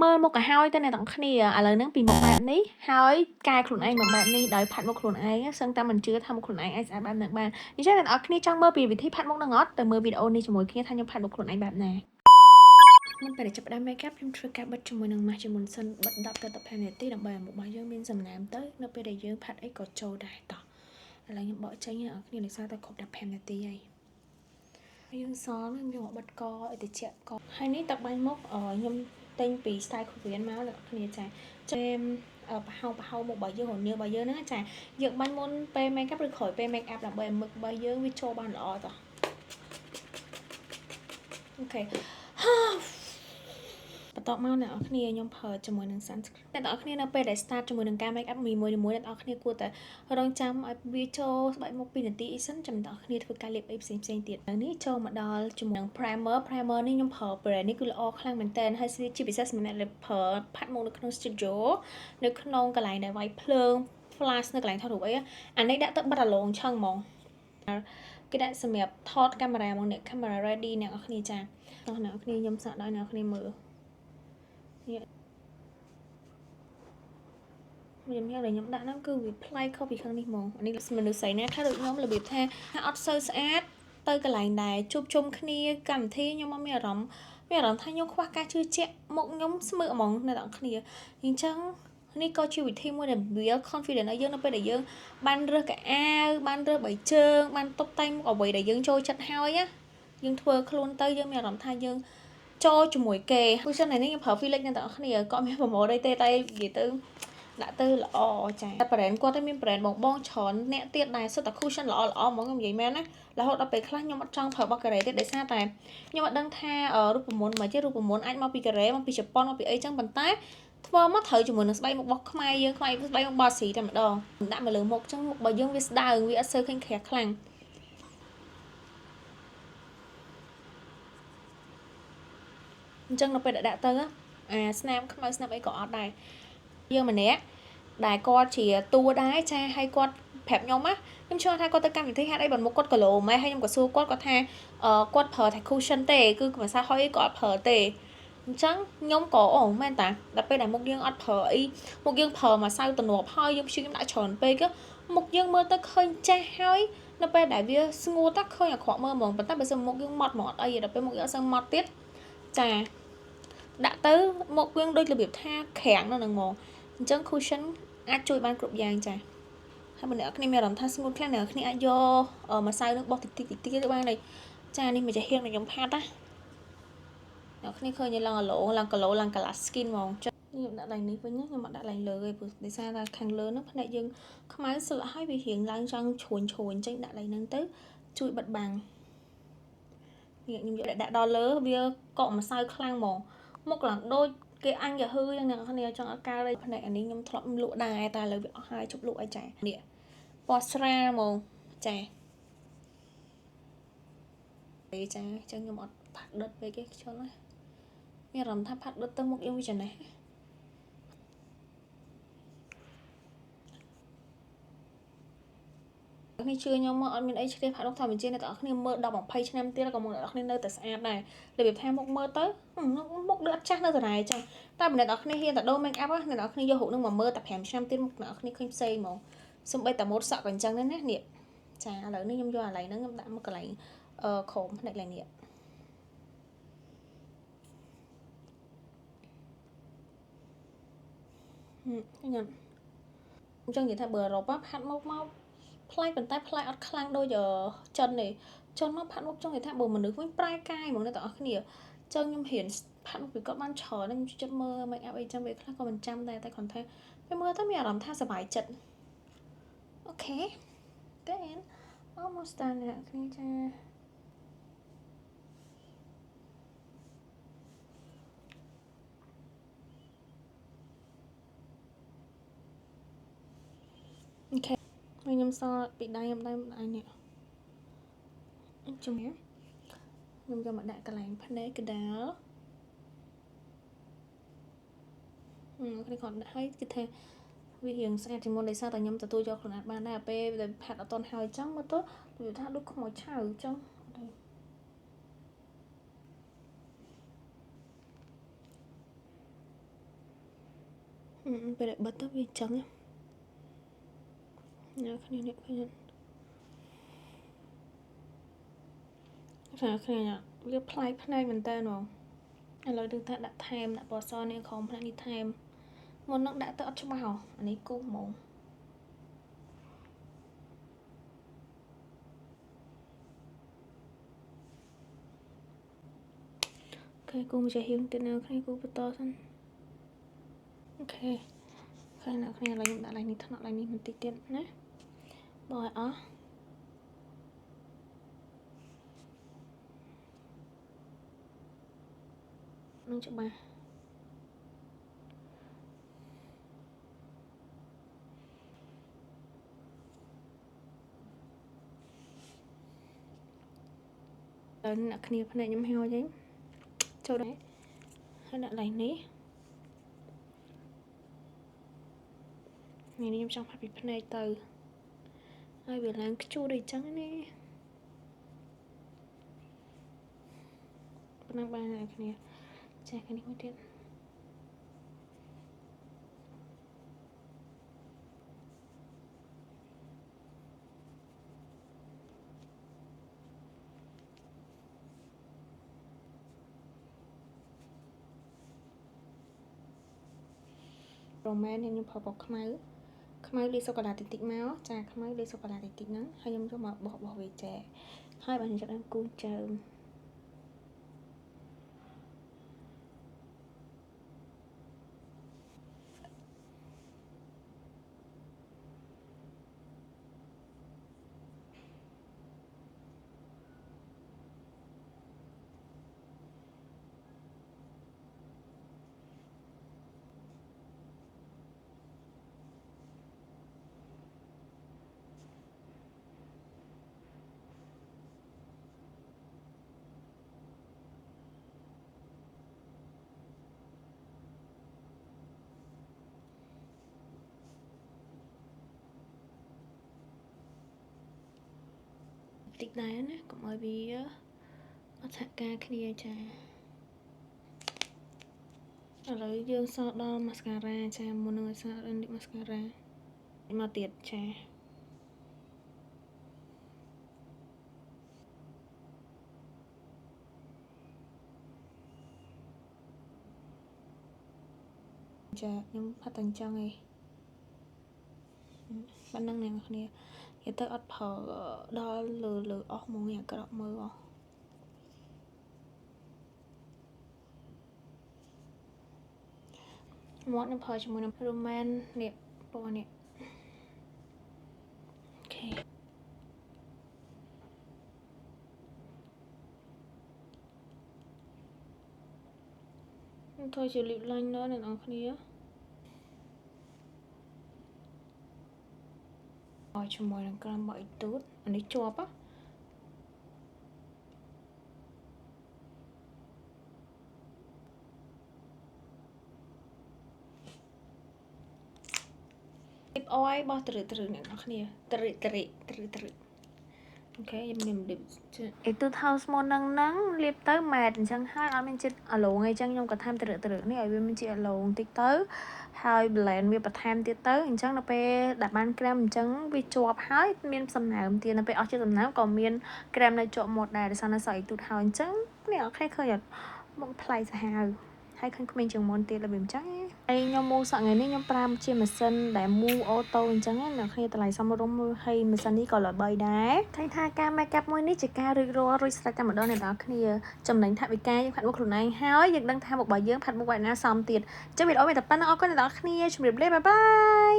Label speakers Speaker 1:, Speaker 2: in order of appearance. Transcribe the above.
Speaker 1: មើលមុខឲ្យហើយទៅអ្នកទាំងគ្នាឥឡូវហ្នឹងពីមុខបែបនេះហើយកែខ្លួនឯងមកបែបនេះដោយផាត់មុខខ្លួនឯងសឹងតែមិនជឿថាមុខខ្លួនឯងអាចស្អាតបែបហ្នឹងបានអញ្ចឹងអ្នកនរគ្នាចង់មើលពីវិធីផាត់មុខនឹងអត់ទៅមើលវីដេអូនេះជាមួយគ្នាថាខ្ញុំផាត់មុខខ្លួនឯងបែបណាមុនពេលចាប់ផ្ដើម make up ខ្ញុំធ្វើការបិទជាមួយនឹង mask ជាមុនសិនបិទ10ទៅ15នាទីដើម្បីឲ្យមុខរបស់យើងមានសំណើមទៅនៅពេលដែលយើងផាត់អីក៏ចូលដែរតោះឥឡូវខ្ញុំបកចេញអ្នកនរគ្នានិយាយតែគ្រប់15នាទីហើយយើងសល់ខ្ញុំយកមកបិទកឲ្យត្រជាក់កហើយនេះទឹកបាញ់មុខខ្ញុំទិញពី Style Korean មកអ្នកគ្នាចាចេមបហៅមុខរបស់យើងរនាលរបស់យើងហ្នឹងចាយើងបាញ់មុនពេល make up ឬក្រោយពេល make up ដើម្បីឲ្យមុខរបស់យើងវាចូលបានល្អតោះអូខេបន្ទាប់មកអ្នកនរគ្នាខ្ញុំប្រើជាមួយនឹង sunscreen អ្នកនរគ្នានៅពេលដែល start ជាមួយនឹងការ make up មួយអ្នកនរគ្នាគួរតែរងចាំឲ្យវាចូលស្បែកមុខ2នាទីអីសិនចាំអ្នកនរគ្នាធ្វើការលាបអីផ្សេងទៀតហើយនេះចូលមកដល់ជាមួយនឹង primer នេះខ្ញុំប្រើ brand នេះគឺល្អខ្លាំងមែនតើហើយជាពិសេសសម្រាប់អ្នកប្រើផាត់មុខនៅក្នុង studio នៅក្នុងកន្លែងដែលវាយភ្លើង flash នៅកន្លែងថតរូបអីអានេះដាក់ទៅបិទអាឡងឆឹងហ្មងគេដាក់សម្រាប់ថតកាមេរ៉ាមកអ្នក camera ready អ្នកនរគ្នាចាតោះអ្នកនរគ្នាខ្ញុំសាកដល់អ្នកនរគ្នាមើលខ្ញុំយកដែលខ្ញុំដាក់ហ្នឹងគឺវាប្លែកខុសពីខាងនេះហ្មងអានេះមនុស្សស្រីណាខ្លះដូចខ្ញុំរបៀបថាអត់សូវស្អាតទៅកន្លែងដែរជួបជុំគ្នាកម្មវិធីខ្ញុំអត់មានអារម្មណ៍ថាខ្ញុំខ្វះការជឿជាក់មុខខ្ញុំស្មើហ្មងអ្នកនរគ្នាអញ្ចឹងនេះក៏ជាវិធីមួយដែល build confidence ឲ្យយើងនៅពេលដែលយើងបានរើសកៅអៅបានរើសបីជើងបានតុបតែងមុខអ្វីដែលយើងចូលចិត្តហើយណាយើងធ្វើខ្លួនទៅយើងមានអារម្មណ៍ថាយើងចូលជាមួយគេព្រោះចឹងនេះខ្ញុំប្រើ Felix អ្នកនរគ្នាក៏មានប្រម៉ូទអីទេតែនិយាយទៅដាក់ទៅល្អចាតែ brand គាត់ទៅមាន brand បងច្រើនអ្នកទៀតដែរសុទ្ធតែ cushion ល្អហ្មងខ្ញុំនិយាយមែនណារហូតដល់ពេលខ្លះខ្ញុំអត់ចង់ប្រើរបស់កូរ៉េទៀតដោយសារតែខ្ញុំអត់ដឹងថារូបមន្តមកជារូបមន្តអាចមកពីកូរ៉េមកពីជប៉ុនមកពីអីចឹងប៉ុន្តែធ្វើមកត្រូវជាមួយនឹងស្បែកមុខរបស់ខ្មែរយើងស្បែកមុខបោះស៊ីតែម្ដងដាក់មកលើមុខចឹងមុខរបស់យើងវាស្ដើងវាអត់សូវឃើញក្រាស់ខ្លាំងអញ្ចឹងនៅពេលដាក់ទៅស្នាមខ្មៅស្នាមអីក៏អត់ដែរយើងម្នាក់ដែលគាត់ជាតួដែរចាហើយគាត់ប្រាប់ខ្ញុំណាខ្ញុំជឿថាគាត់ទៅកម្មវិធីហេតុអីបើមុខគាត់គីឡូម៉ែហើយខ្ញុំក៏សួរគាត់ថាគាត់ប្រើតែ cushion ទេគឺភាសាហុយគាត់អត់ប្រើទេអញ្ចឹងខ្ញុំក៏អូមែនតាដល់ពេលដែលមុខយើងអត់ប្រើអីមុខយើងប្រើមកសៅទំនាប់ហើយយើងព្យាយាមដាក់ច្រើនពេកមុខយើងមើលទៅឃើញចាស់ហើយនៅពេលដែលវាស្ងួតទៅឃើញអាក្រក់មើលហ្មងប៉ុន្តែបើសិនមុខយើងម៉ត់អីដល់ពេលមុខយើងអត់សូវម៉ត់ទៀតចាដាក់ទៅមុខយើងដូចរបៀបថាក្រាំងនៅនឹងហ្មងអញ្ចឹង cushion អាចជួយបានគ្រប់យ៉ាងចាហើយបើអ្នកគ្នាមានអារម្មណ៍ថាស្ងួតខ្លាំងអ្នកគ្នាអាចយកម្សៅនឹងបោះតិចទៅបានហើយចានេះមកចាហៀងខ្ញុំផាត់ណាអ្នកគ្នាឃើញឡើងអាឡូឡើងគីឡូឡើងកាឡា skin ហ្មងចាខ្ញុំដាក់ដៃនេះវិញខ្ញុំអត់ដាក់ឡើងលើទេព្រោះដោយសារតែខាងលើហ្នឹងភ្នែកយើងខ្មៅស្លាក់ហើយវារៀងឡើងចង់ជ្រួញអញ្ចឹងដាក់ដៃហ្នឹងទៅជួយបិទបាំងនេះខ្ញុំយកដាក់ដល់លើវាកកម្សៅខ្លាំងហ្មងមុខឡើងដូចគេអញយ៉ាហឺយ៉ាងអ្នកគ្នាចង់អត់កើភ្នែកអានេះខ្ញុំធ្លាប់លក់ដែរតែឥឡូវវាអស់ហើយជប់លក់អីចានេះពណ៌ស្រាលហ្មងចាចាអញ្ចឹងខ្ញុំអត់ផាត់ដុតពេកទេខ្ជិលណាមានអារម្មណ៍ថាផាត់ដុតទៅមុខយើងវាចំណេះនេះជឿខ្ញុំមកអត់មានអីឆ្លៀសផាត់មុខធម្មជាតិអ្នកទាំងអស់គ្នាមើល10 20ឆ្នាំទៀតក៏មុខអ្នកទាំងអស់គ្នានៅតែស្អាតដែររបៀបថាមុខមើលទៅមុខដូចអត់ចាស់នៅតែចឹងតែបើអ្នកទាំងអស់គ្នាហ៊ានតែដូរ make up អ្នកទាំងអស់គ្នាយករូបនឹងមកមើលតែ5ឆ្នាំទៀតមុខអ្នកទាំងអស់គ្នាឃើញផ្សេងហ្មងសំបីតែម៉ូតសក់ក៏អញ្ចឹងដែរណានេះចាឥឡូវនេះខ្ញុំយកអាឡៃហ្នឹងខ្ញុំដាក់មកកន្លែងក្រោមភ្នែកឡើងនេះខ្ញុំអញ្ចឹងនិយាយថាបើអឺរ៉ុបផាត់មុខមកប្លែកប៉ុន្តែប្លែកអត់ខ្លាំងដូចចិនទេចិនមកផាត់មុខចង់និយាយថាបើមនុស្សវិញប្រែកាយហ្មងអ្នកទាំងអស់គ្នាចឹងខ្ញុំហ៊ានផាត់មុខពីគាត់បានច្រើនខ្ញុំចិត្តមើល make up អីចឹងវាខ្លះក៏មិនចាំដែរតែគ្រាន់តែពេលមើលទៅមានអារម្មណ៍ថាសប្បាយចិត្តអូខេ then almost done អ្នកគ្នាចាអូខេខ្ញុំសល់ពីដៃខ្ញុំដៃនេះជំនះខ្ញុំយកមកដាក់កន្លែងភ្នែកកដាលគេគាត់ដាក់ឲ្យគឺថាវារៀងស្អាតជាងមុនដោយសារតែខ្ញុំទទួលយកខ្លួនអត់បានដែរពេលដែលផាត់អត់តន់ហើយចឹងមើលទៅវាថាដូចខ្មោចឆៅចឹង ពេលបិទទៅវាចឹងណាគ្នានេះឃើញគ្នាវាផ្លែកផ្នែកមែនតើហ្មងឥឡូវដឹងថាដាក់ថែមដាក់ពណ៌សនេះក្រុមផ្នែកនេះថែមមុននឹងដាក់ទៅអត់ច្បាស់ហ៎អានេះគូហ្មងអូខេគូមកចេះហៀងទៅនៅគ្នាគូបន្តសិនអូខេឃើញអ្នកគ្នាឥឡូវខ្ញុំដាក់ឡើងនេះថ្នាក់ឡើងនេះបន្តិចទៀតណាបោះឲ្យអស់នឹងច្បាស់ដល់អ្នកគ្នាផ្នែកខ្ញុំហៅអញ្ចឹងចូលដែរហើយដាក់ឡើងនេះខ្ញុំចង់ផាត់ពីផ្នែកទៅហើយវាឡើងខ្ជួតអីចឹងណាប៉ុណ្ណឹងបានអ្នកគ្នាចាស់គ្នាមួយទៀតរ៉ូមែនខ្ញុំប្រើពណ៌ខ្មៅលាយសូកូឡាតិចៗមកចាខ្មៅលាយសូកូឡាតិចៗហ្នឹងហើយខ្ញុំយកមកបោះវាចែហើយបានខ្ញុំចាប់ដល់គូចើមតិចដែរណាកុំឲ្យវាអត់សហការគ្នាចាឥឡូវយើងសល់ដល់ mascara ចាមុននឹងឲ្យសល់ lip mascara មកទៀតចាខ្ញុំផាត់តែអញ្ចឹងឯងប៉ុណ្ណឹងអ្នកគ្នានិយាយទៅអត់ប្រើដល់លើអស់ហ្មងអាក្រក់មើលអស់មាត់នឹងប្រើជាមួយនឹង Roman នេះពណ៌នេះអូខេធ្វើជា lip liner អ្នកនរគ្នាឲ្យជាមួយនឹងក្រាមបោកអ៊ីទូតអានេះជាប់អយបោះត្រឹកអ្នកនរគ្នាត្រឹកអូខេខ្ញុំលាបអ៊ីទូត house មុនហ្នឹងលាបទៅម៉ែតអញ្ចឹងហើយអត់មានចិត្តអាឡូងអីចឹងខ្ញុំក៏ថែមត្រឹកនេះឲ្យវាមានជាតិអាឡូងបន្តិចទៅហើយ blend វាបន្ថែមទៀតទៅអញ្ចឹងដល់ពេលដាក់បានក្រាមអញ្ចឹងវាជាប់ហើយមានសំណើមទៀតដល់ពេលអស់ជាតិសំណើមក៏មានក្រាមនៅជាប់មាត់ដែរដោយសារនៅសល់អ៊ីទូតហើយអញ្ចឹងនេះអូខេឃើញអត់មកថ្លៃសាហាវហើយឃើញក្មេងជាងមុនទៀតរបៀបអញ្ចឹងហើយខ្ញុំមូសក់ថ្ងៃនេះខ្ញុំប្រើជាម៉ាស៊ីនដែលមូអូតូអញ្ចឹងណាអ្នកគ្នាតម្លៃសមរម្យហើយម៉ាស៊ីននេះក៏ល្បីដែរឃើញថាការ make up មួយនេះជាការរួចស្រេចតែម្ដងអ្នកនរគ្នាចំណេញថវិកាយើងផាត់មុខខ្លួនឯងហើយយើងដឹងថាមុខរបស់យើងផាត់មុខបែបណាសមទៀតអញ្ចឹងវីដេអូមានតែប៉ុណ្្នឹងអរគុណអ្នកនរគ្នាជម្រាបលាបាយបាយ